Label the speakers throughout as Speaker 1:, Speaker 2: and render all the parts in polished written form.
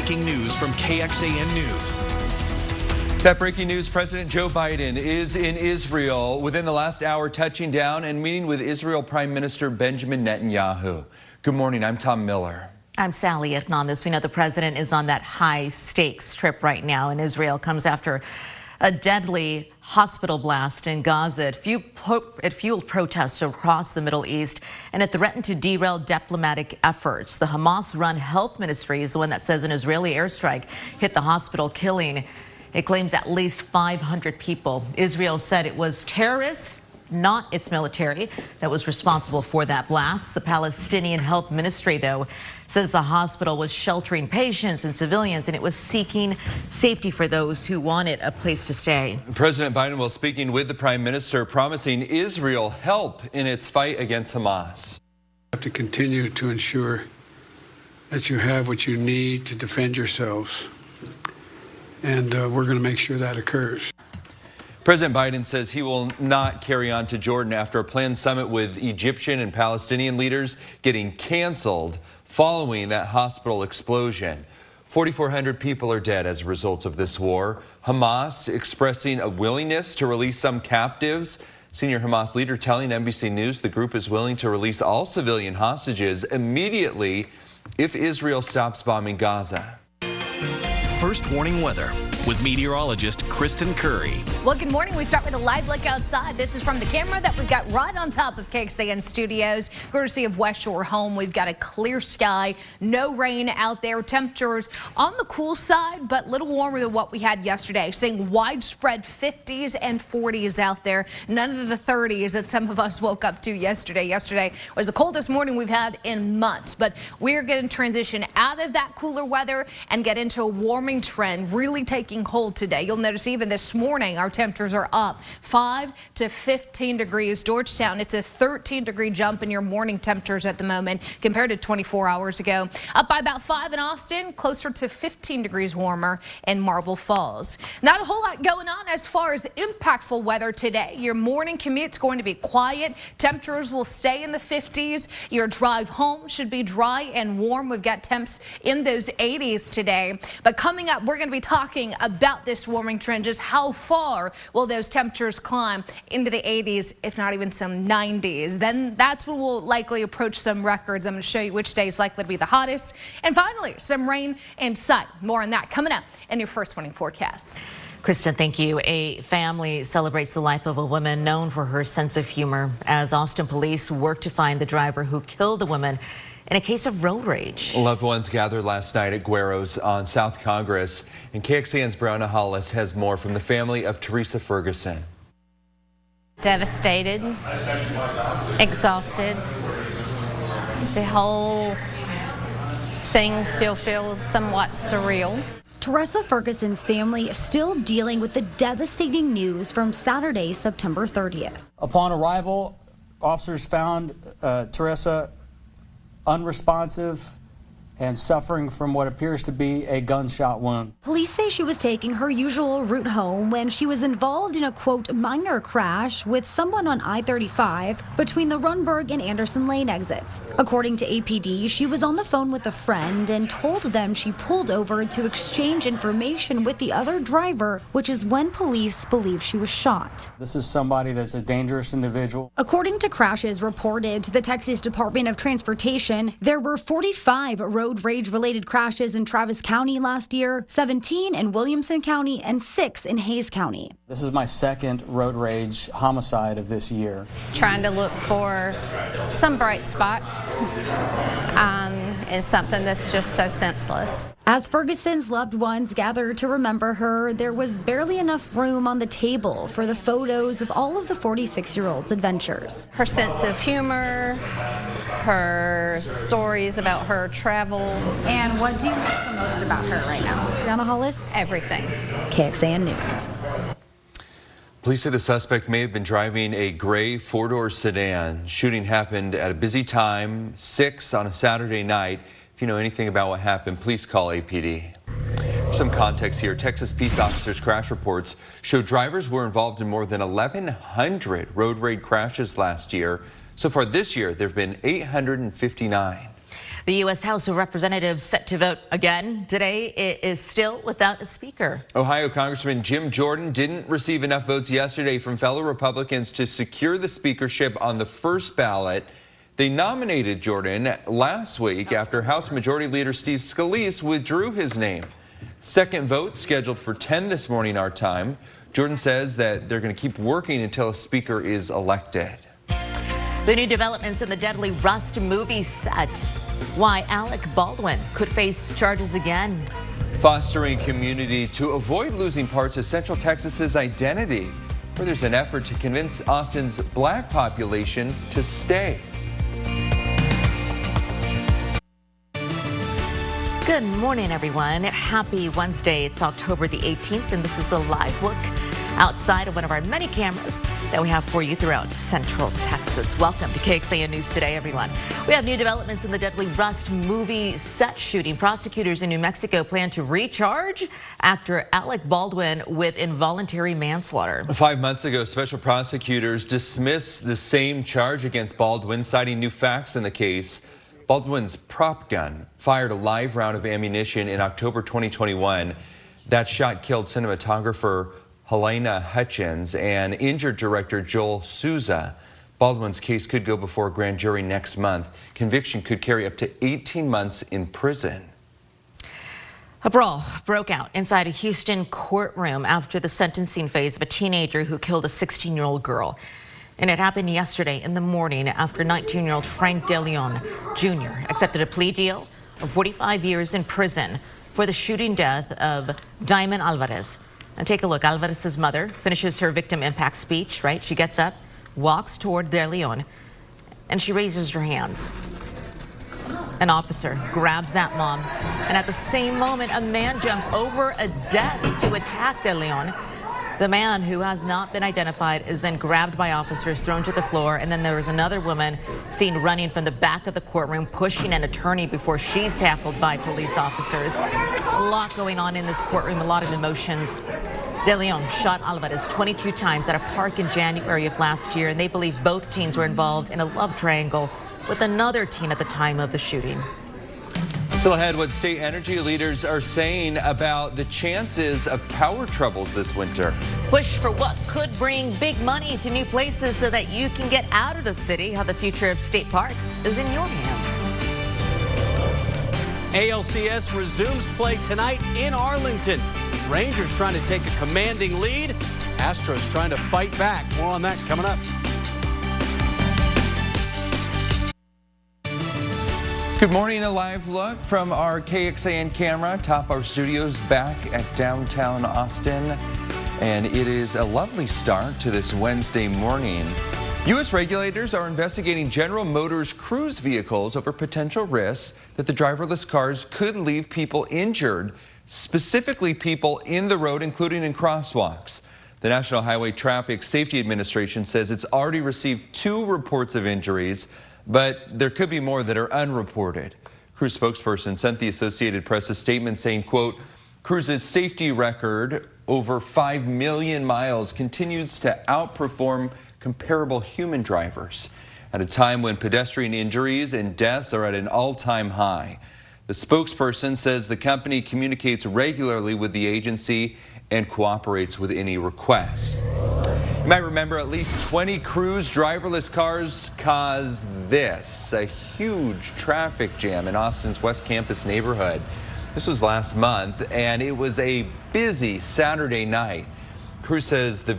Speaker 1: breaking news from KXAN News.
Speaker 2: That breaking news, President Joe Biden is in Israel within the last hour, touching down and meeting with Israel Prime Minister Benjamin Netanyahu. Good morning, I'm Tom Miller.
Speaker 3: I'm Sally. If on this, we know the president is on that high stakes trip right now in Israel. Comes after a deadly hospital blast in Gaza. It fueled protests across the Middle East, and it threatened to derail diplomatic efforts. The Hamas-run health ministry is the one that says an Israeli airstrike hit the hospital, killing, it claims, at least 500 people. Israel said it was terrorists, not its military, that was responsible for that blast. The Palestinian health ministry, though, says the hospital was sheltering patients and civilians, and it was seeking safety for those who wanted a place to stay.
Speaker 2: President Biden will speaking with the prime minister, promising Israel help in its fight against Hamas.
Speaker 4: You have to continue to ensure that you have what you need to defend yourselves, and we're going to make sure that occurs.
Speaker 2: President Biden says he will not carry on to Jordan after a planned summit with Egyptian and Palestinian leaders getting canceled following that hospital explosion. 4,400 people are dead as a result of this war. Hamas expressing a willingness to release some captives. Senior Hamas leader telling NBC News the group is willing to release all civilian hostages immediately if Israel stops bombing Gaza.
Speaker 1: First warning weather with meteorologist Kristen Curry.
Speaker 5: Well, good morning. We start with a live look outside. This is from the camera that we've got right on top of KXAN Studios, courtesy of West Shore Home. We've got a clear sky, no rain out there. Temperatures on the cool side, but a little warmer than what we had yesterday. Seeing widespread 50s and 40s out there. None of the 30s that some of us woke up to yesterday. Yesterday was the coldest morning we've had in months, but we're going to transition out of that cooler weather and get into a warming trend, really taking hold today. You'll notice even this morning our temperatures are up 5 to 15 degrees. Georgetown, it's a 13-degree jump in your morning temperatures at the moment compared to 24 hours ago. Up by about 5 in Austin, closer to 15 degrees warmer in Marble Falls. Not a whole lot going on as far as impactful weather today. Your morning commute's going to be quiet. Temperatures will stay in the 50s. Your drive home should be dry and warm. We've got temps in those 80s today. But coming up, we're going to be talking about this warming trend. Just how far will those temperatures climb into the 80s, if not even some 90s? Then that's when we'll likely approach some records. I'm going to show you which day is likely to be the hottest. And finally, some rain and sun. More on that coming up in your first morning forecast.
Speaker 3: Kristen, thank you. A family celebrates the life of a woman known for her sense of humor as Austin police work to find the driver who killed the woman in a case of road rage.
Speaker 2: Loved ones gathered last night at Guero's on South Congress, and KXAN's Brianna Hollis has more from the family of Teresa Ferguson.
Speaker 6: Devastated, exhausted. The whole thing still feels somewhat surreal.
Speaker 7: Teresa Ferguson's family is still dealing with the devastating news from Saturday, September 30th.
Speaker 8: Upon arrival, officers found Teresa unresponsive and suffering from what appears to be a gunshot wound.
Speaker 7: Police say she was taking her usual route home when she was involved in a, quote, minor crash with someone on I-35 between the Runberg and Anderson Lane exits. According to APD, she was on the phone with a friend and told them she pulled over to exchange information with the other driver, which is when police believe she was shot.
Speaker 8: This is somebody that's a dangerous individual.
Speaker 7: According to crashes reported to the Texas Department of Transportation, there were 45 road rage-related crashes in Travis County last year, 17 in Williamson County, and 6 in Hayes County.
Speaker 8: This is my second road rage homicide of this year.
Speaker 6: Trying to look for some bright spot in something that's just so senseless.
Speaker 7: As Ferguson's loved ones gathered to remember her, there was barely enough room on the table for the photos of all of the 46-year-old's adventures.
Speaker 6: Her sense of humor, her stories about her travel.
Speaker 7: And what do you like the most about her right now? Brianna Hollis?
Speaker 6: Everything.
Speaker 7: KXAN News.
Speaker 2: Police say the suspect may have been driving a gray four-door sedan. Shooting happened at a busy time, 6 on a Saturday night. If you know anything about what happened, please call APD. For some context here, Texas peace officers' crash reports show drivers were involved in more than 1,100 road rage crashes last year. So far this year, there have been 859.
Speaker 3: The U.S. House of Representatives set to vote again today. It is still without a speaker.
Speaker 2: Ohio Congressman Jim Jordan didn't receive enough votes yesterday from fellow Republicans to secure the speakership on the first ballot. They nominated Jordan last week after House Majority Leader Steve Scalise withdrew his name. Second vote scheduled for 10 this morning our time. Jordan says that they're going to keep working until a speaker is elected.
Speaker 3: The new developments in the deadly Rust movie set. Why Alec Baldwin could face charges again.
Speaker 2: Fostering community to avoid losing parts of Central Texas's identity, where there's an effort to convince Austin's black population to stay.
Speaker 3: Good morning, everyone. Happy Wednesday. It's October the 18th, and this is the live look outside of one of our many cameras that we have for you throughout Central Texas. Welcome to KXAN News Today, everyone. We have new developments in the deadly Rust movie set shooting. Prosecutors in New Mexico plan to recharge actor Alec Baldwin with involuntary manslaughter.
Speaker 2: 5 months ago, special prosecutors dismissed the same charge against Baldwin, citing new facts in the case. Baldwin's prop gun fired a live round of ammunition in October 2021. That shot killed cinematographer Helena Hutchins and injured director Joel Souza. Baldwin's case could go before a grand jury next month. Conviction could carry up to 18 months in prison.
Speaker 3: A brawl broke out inside a Houston courtroom after the sentencing phase of a teenager who killed a 16-year-old girl. And it happened yesterday in the morning after 19-year-old Frank De Leon Jr. accepted a plea deal of 45 years in prison for the shooting death of Diamond Alvarez. And take a look. Alvarez's mother finishes her victim impact speech, right? She gets up, walks toward De Leon, and she raises her hands. An officer grabs that mom, and at the same moment, a man jumps over a desk to attack De Leon. The man, who has not been identified, is then grabbed by officers, thrown to the floor, and then there was another woman seen running from the back of the courtroom, pushing an attorney before she's tackled by police officers. A lot going on in this courtroom, a lot of emotions. De Leon shot Alvarez 22 times at a park in January of last year, and they believe both teens were involved in a love triangle with another teen at the time of the shooting.
Speaker 2: Still ahead, what state energy leaders are saying about the chances of power troubles this winter.
Speaker 3: Push for what could bring big money to new places so that you can get out of the city. How the future of state parks is in your hands.
Speaker 9: ALCS resumes play tonight in Arlington. Rangers trying to take a commanding lead. Astros trying to fight back. More on that coming up.
Speaker 2: Good morning, a live look from our KXAN camera atop our studios back at downtown Austin. And it is a lovely start to this Wednesday morning. U.S. regulators are investigating General Motors cruise vehicles over potential risks that the driverless cars could leave people injured, specifically people in the road, including in crosswalks. The National Highway Traffic Safety Administration says it's already received 2 reports of injuries, but there could be more that are unreported. Cruise spokesperson sent the Associated Press a statement saying, quote, Cruise's safety record over 5 million miles continues to outperform comparable human drivers at a time when pedestrian injuries and deaths are at an all-time high. The spokesperson says the company communicates regularly with the agency and cooperates with any requests. You might remember at least 20 Cruise driverless cars caused this, a huge traffic jam in Austin's West Campus neighborhood. This was last month, and it was a busy Saturday night. Cruise says the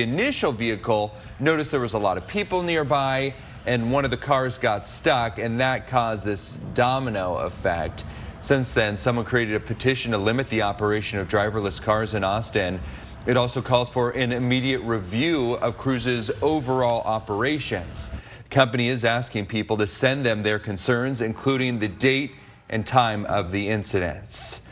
Speaker 2: initial vehicle noticed there was a lot of people nearby, and one of the cars got stuck, and that caused this domino effect. Since then, someone created a petition to limit the operation of driverless cars in Austin. It also calls for an immediate review of Cruise's overall operations. The company is asking people to send them their concerns, including the date and time of the incidents.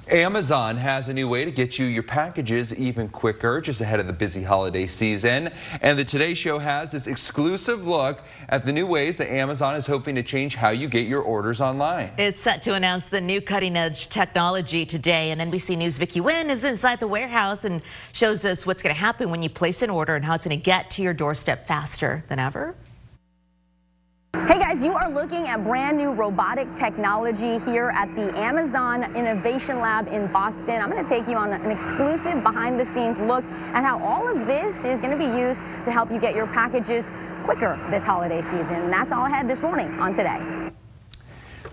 Speaker 2: Amazon has a new way to get you your packages even quicker, just ahead of the busy holiday season. And the Today Show has this exclusive look at the new ways that Amazon is hoping to change how you get your orders online.
Speaker 3: It's set to announce the new cutting-edge technology today, and NBC News' Vicki Nguyen is inside the warehouse and shows us what's going to happen when you place an order and how it's going to get to your doorstep faster than ever.
Speaker 10: Hey guys. Guys, you are looking at brand new robotic technology here at the Amazon Innovation Lab in Boston. I'm going to take you on an exclusive behind the scenes look at how all of this is going to be used to help you get your packages quicker this holiday season. And that's all I had this morning on Today.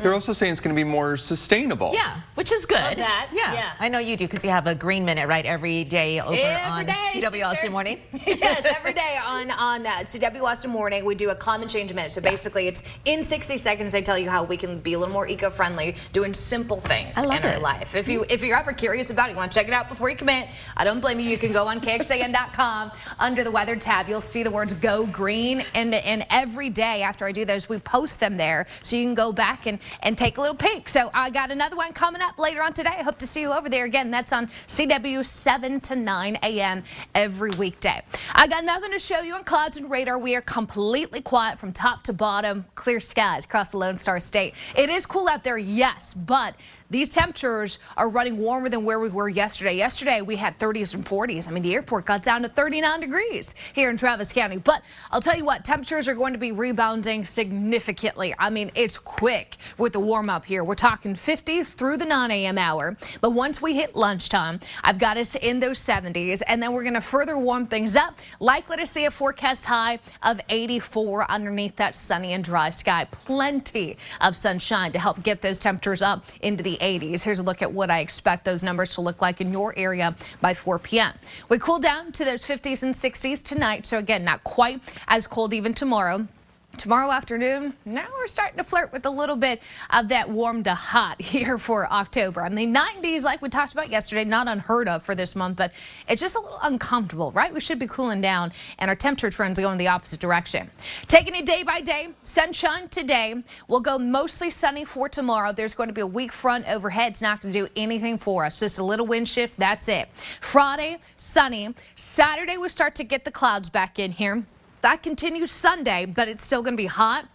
Speaker 2: They're also saying it's going to be more sustainable.
Speaker 3: Yeah, which is good.
Speaker 5: Love that.
Speaker 3: Yeah. I know you do because you have a green minute, right, every day over on CW Austin Morning?
Speaker 5: Yes, every day on CW Austin Morning, we do a climate change minute. So basically, it's in 60 seconds, they tell you how we can be a little more eco-friendly, doing simple things in our life. If you're ever curious about it, you want to check it out before you commit, I don't blame you. You can go on KXAN.com under the weather tab. You'll see the words "Go Green," and every day after I do those, we post them there, so you can go back and take a little peek. So I got another one coming up later on today. I hope to see you over there again. That's on CW 7 to 9 a.m. every weekday. I got nothing to show you on clouds and radar. We are completely quiet from top to bottom. Clear skies across the Lone Star State. It is cool out there, yes, but these temperatures are running warmer than where we were yesterday. Yesterday, we had 30s and 40s. I mean, the airport got down to 39 degrees here in Travis County. But I'll tell you what, temperatures are going to be rebounding significantly. I mean, it's quick with the warm up here. We're talking 50s through the 9 a.m. hour. But once we hit lunchtime, I've got us in those 70s. And then we're going to further warm things up. Likely to see a forecast high of 84 underneath that sunny and dry sky. Plenty of sunshine to help get those temperatures up into the 80s. Here's a look at what I expect those numbers to look like in your area by 4 p.m. We cool down to those 50s and 60s tonight. So again, not quite as cold even tomorrow. Tomorrow afternoon, now we're starting to flirt with a little bit of that warm to hot here for October. I mean, 90s, like we talked about yesterday, not unheard of for this month, but it's just a little uncomfortable, right? We should be cooling down, and our temperature trends are going the opposite direction. Taking it day by day, sunshine today. We'll go mostly sunny for tomorrow. There's going to be a weak front overhead. It's not going to do anything for us. Just a little wind shift, that's it. Friday, sunny. Saturday, we start to get the clouds back in here. That continues Sunday, but it's still going to be hot.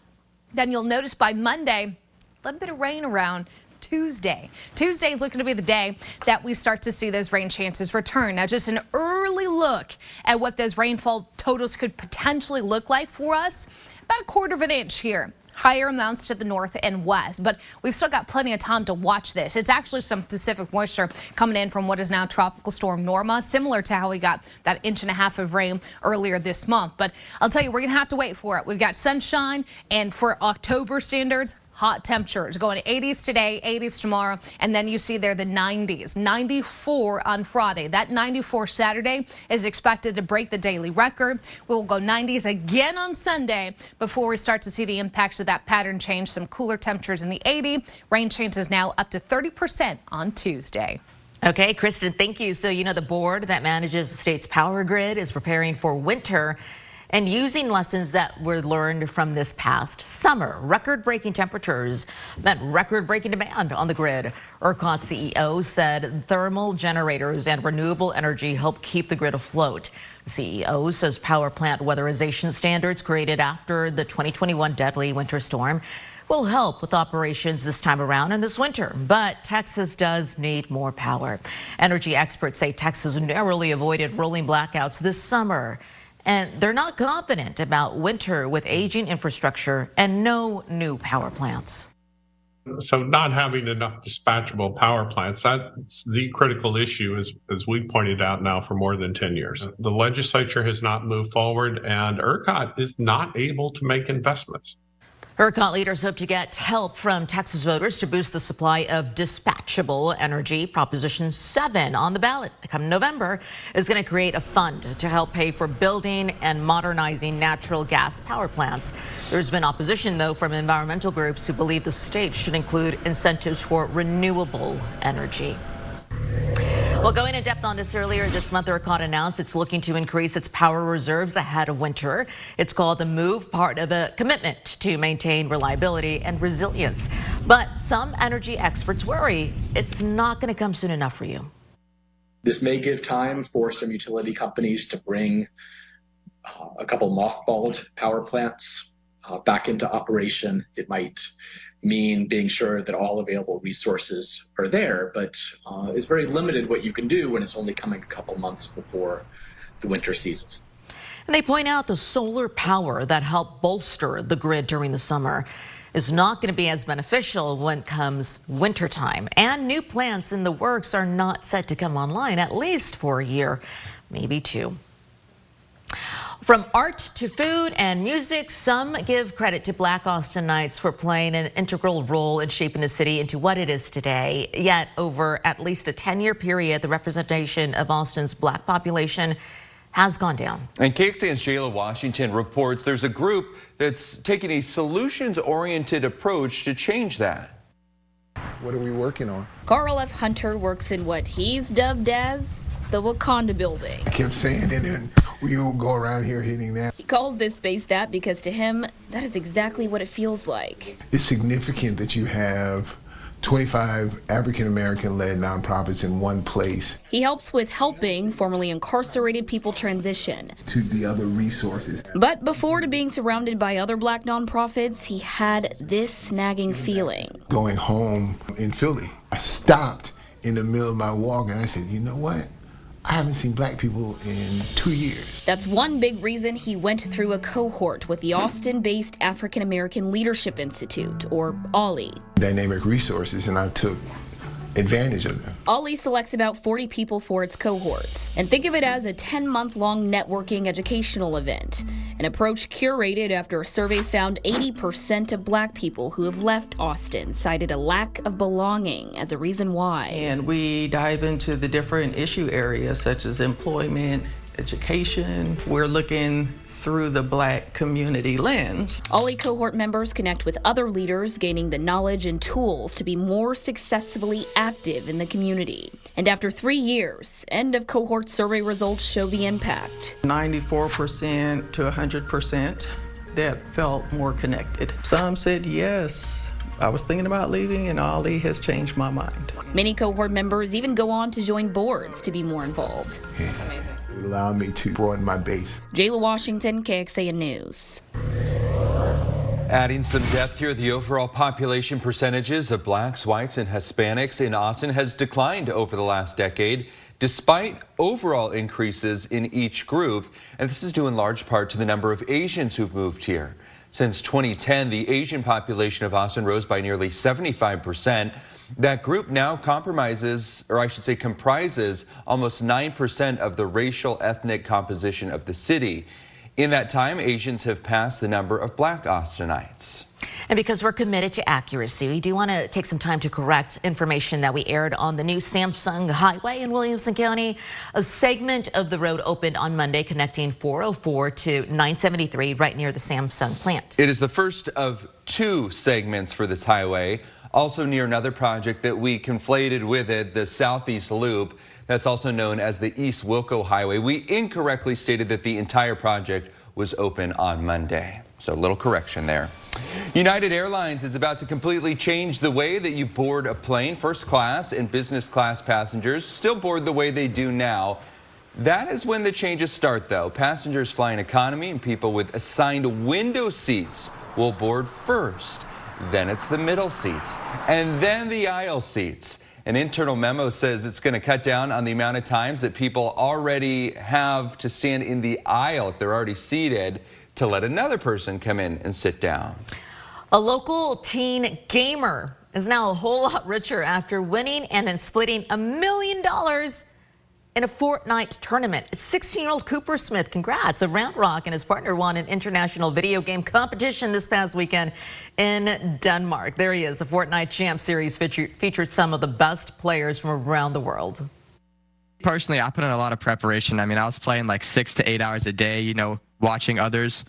Speaker 5: Then you'll notice by Monday, a little bit of rain around Tuesday. Tuesday is looking to be the day that we start to see those rain chances return. Now, just an early look at what those rainfall totals could potentially look like for us. About a quarter of an inch here. Higher amounts to the north and west, but we've still got plenty of time to watch this. It's actually some Pacific moisture coming in from what is now Tropical Storm Norma, similar to how we got that 1.5 inches of rain earlier this month. But I'll tell you, we're going to have to wait for it. We've got sunshine, and for October standards, hot temperatures going to 80s today, 80s tomorrow, and then you see there the 90s. 94 on Friday. That 94 Saturday is expected to break the daily record. We'll go 90s again on Sunday before we start to see the impacts of that pattern change. Some cooler temperatures in the 80s. Rain chances now up to 30% on Tuesday.
Speaker 3: Okay, Kristen, thank you. So, you know, the board that manages the state's power grid is preparing for winter and using lessons that were learned from this past summer. Record-breaking temperatures meant record-breaking demand on the grid. ERCOT CEO said thermal generators and renewable energy help keep the grid afloat. The CEO says power plant weatherization standards created after the 2021 deadly winter storm will help with operations this time around and this winter. But Texas does need more power. Energy experts say Texas narrowly avoided rolling blackouts this summer, and they're not confident about winter with aging infrastructure and no new power plants.
Speaker 11: So not having enough dispatchable power plants, that's the critical issue, as we pointed out now for more than 10 years. The legislature has not moved forward, and ERCOT is not able to make investments.
Speaker 3: ERCOT leaders hope to get help from Texas voters to boost the supply of dispatchable energy. Proposition 7 on the ballot come November is going to create a fund to help pay for building and modernizing natural gas power plants. There's been opposition, though, from environmental groups who believe the state should include incentives for renewable energy. Well, going in depth on this earlier this month, ERCOT announced it's looking to increase its power reserves ahead of winter. It's called the MOVE, part of a commitment to maintain reliability and resilience. But some energy experts worry it's not going to come soon enough for you.
Speaker 12: This may give time for some utility companies to bring a couple mothballed power plants back into operation. It might mean being sure that all available resources are there, but it's very limited what you can do when it's only coming a couple months before the winter seasons.
Speaker 3: And they point out the solar power that helped bolster the grid during the summer is not going to be as beneficial when it comes wintertime. And new plants in the works are not set to come online at least for a year, maybe two. From art to food and music, some give credit to Black Austinites for playing an integral role in shaping the city into what it is today. Yet over at least a 10-year period, the representation of Austin's black population has gone down. And
Speaker 2: KXAN's Jayla Washington reports there's a group that's taking a solutions-oriented approach to change that.
Speaker 13: What are we working on?
Speaker 14: Carl F. Hunter works in what he's dubbed as the Wakanda building.
Speaker 13: I kept saying it, and we will go around here hitting that.
Speaker 14: He calls this space that because to him, that is exactly what it feels like.
Speaker 13: It's significant that you have 25 African-American-led nonprofits in one place.
Speaker 14: He helps with helping formerly incarcerated people transition
Speaker 13: to the other resources.
Speaker 14: But before to being surrounded by other black nonprofits, he had this nagging feeling.
Speaker 13: Going home in Philly, I stopped in the middle of my walk and I said, you know what? I haven't seen black people in 2 years.
Speaker 14: That's one big reason he went through a cohort with the Austin-based African American Leadership Institute, or OLLI.
Speaker 13: Dynamic resources, and I took advantage of them.
Speaker 14: OLLI selects about 40 people for its cohorts, and think of it as a 10-month-long networking educational event, an approach curated after a survey found 80% of black people who have left Austin cited a lack of belonging as a reason why.
Speaker 15: And we dive into the different issue areas such as employment, education. We're looking through the black community lens.
Speaker 14: OLLI cohort members connect with other leaders, gaining the knowledge and tools to be more successfully active in the community. And after 3 years, end of cohort survey results show the impact.
Speaker 15: 94% to 100% that felt more connected. Some said yes. I was thinking about leaving, and OLLI has changed my mind.
Speaker 14: Many cohort members even go on to join boards to be more involved.
Speaker 13: That's amazing. It allowed me to broaden my base.
Speaker 14: Jayla Washington, KXAN News.
Speaker 2: Adding some depth here, the overall population percentages of blacks, whites, and Hispanics in Austin has declined over the last decade, despite overall increases in each group. And this is due in large part to the number of Asians who've moved here. Since 2010, the Asian population of Austin rose by nearly 75%. That group now comprises almost 9% of the racial ethnic composition of the city. In that time, Asians have passed the number of black Austinites.
Speaker 3: And because we're committed to accuracy, we do want to take some time to correct information that we aired on the new Samsung Highway in Williamson County. A segment of the road opened on Monday connecting 404 to 973 right near the Samsung plant.
Speaker 2: It is the first of two segments for this highway, also near another project that we conflated with it, the Southeast Loop. That's also known as the East Wilco Highway. We incorrectly stated that the entire project was open on Monday. So a little correction there. United Airlines is about to completely change the way that you board a plane. First class and business class passengers still board the way they do now. That is when the changes start, though. Passengers flying economy and people with assigned window seats will board first. Then it's the middle seats, and then the aisle seats. An internal memo says it's going to cut down on the amount of times that people already have to stand in the aisle if they're already seated to let another person come in and sit down.
Speaker 3: A local teen gamer is now a whole lot richer after winning and then splitting $1 million in a Fortnite tournament. 16-year-old Cooper Smith, congrats, of Round Rock, and his partner won an international video game competition this past weekend in Denmark. There he is. The Fortnite Champ Series featured some of the best players from around the world.
Speaker 16: Personally, I put in a lot of preparation. I mean, I was playing like 6 to 8 hours a day, you know, watching others.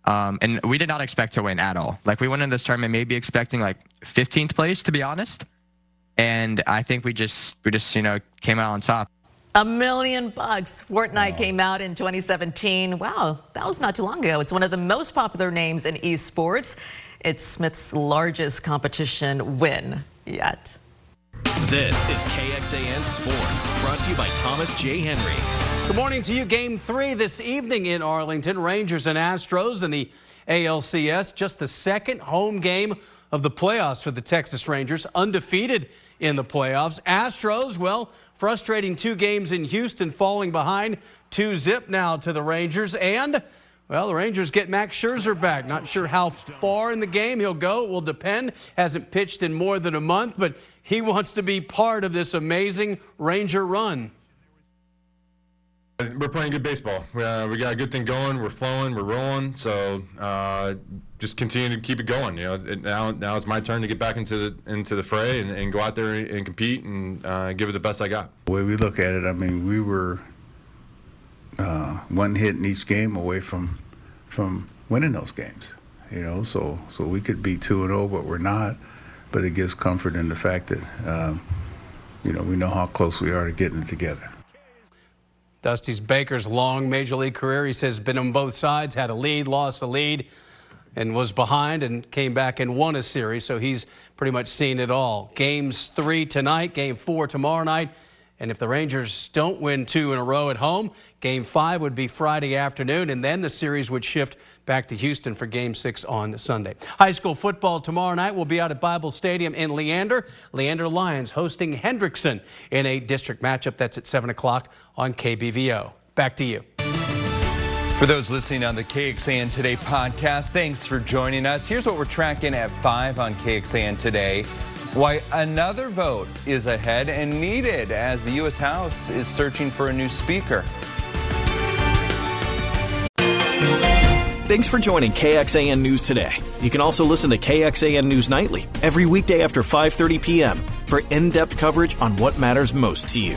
Speaker 16: And we did not expect to win at all. Like, we went in this tournament maybe expecting like 15th place, to be honest. And I think we just you know, came out on top.
Speaker 3: $1 million. Fortnite came out in 2017. Wow, that was not too long ago. It's one of the most popular names in esports. It's Smith's largest competition win yet.
Speaker 1: This is KXAN Sports, brought to you by Thomas J. Henry.
Speaker 9: Good morning to you. Game 3 this evening in Arlington. Rangers and Astros in the ALCS. Just the second home game
Speaker 17: of the playoffs for the Texas Rangers, undefeated in the playoffs. Astros, well, frustrating 2 games in Houston, falling behind 2-0 now to the Rangers. And, well, the Rangers get Max Scherzer back. Not sure how far in the game he'll go. It will depend. Hasn't pitched in more than a month, but he wants to be part of this amazing Ranger run.
Speaker 18: We're playing good baseball. We got a good thing going. We're flowing. We're rolling. So just continue to keep it going. Now it's my turn to get back into the fray and go out there and compete and give it the best I got.
Speaker 19: The way we look at it, I mean, we were 1 hit in each game away from winning those games. So we could be 2-0, but we're not. But it gives comfort in the fact that we know how close we are to getting it together.
Speaker 17: Dusty Baker's long major league career, he says, been on both sides, had a lead, lost a lead, and was behind and came back and won a series. So he's pretty much seen it all. Games 3 tonight, Game 4 tomorrow night. And if the Rangers don't win 2 in a row at home, Game 5 would be Friday afternoon, and then the series would shift back to Houston for Game 6 on Sunday. High school football tomorrow night will be out at Bible Stadium in Leander. Leander Lions hosting Hendrickson in a district matchup. That's at 7 o'clock on KBVO. Back to you.
Speaker 2: For those listening on the KXAN Today podcast, thanks for joining us. Here's what we're tracking at 5 on KXAN Today. Why another vote is ahead and needed as the U.S. House is searching for a new speaker.
Speaker 1: Thanks for joining KXAN News Today. You can also listen to KXAN News Nightly every weekday after 5:30 p.m. for in-depth coverage on what matters most to you.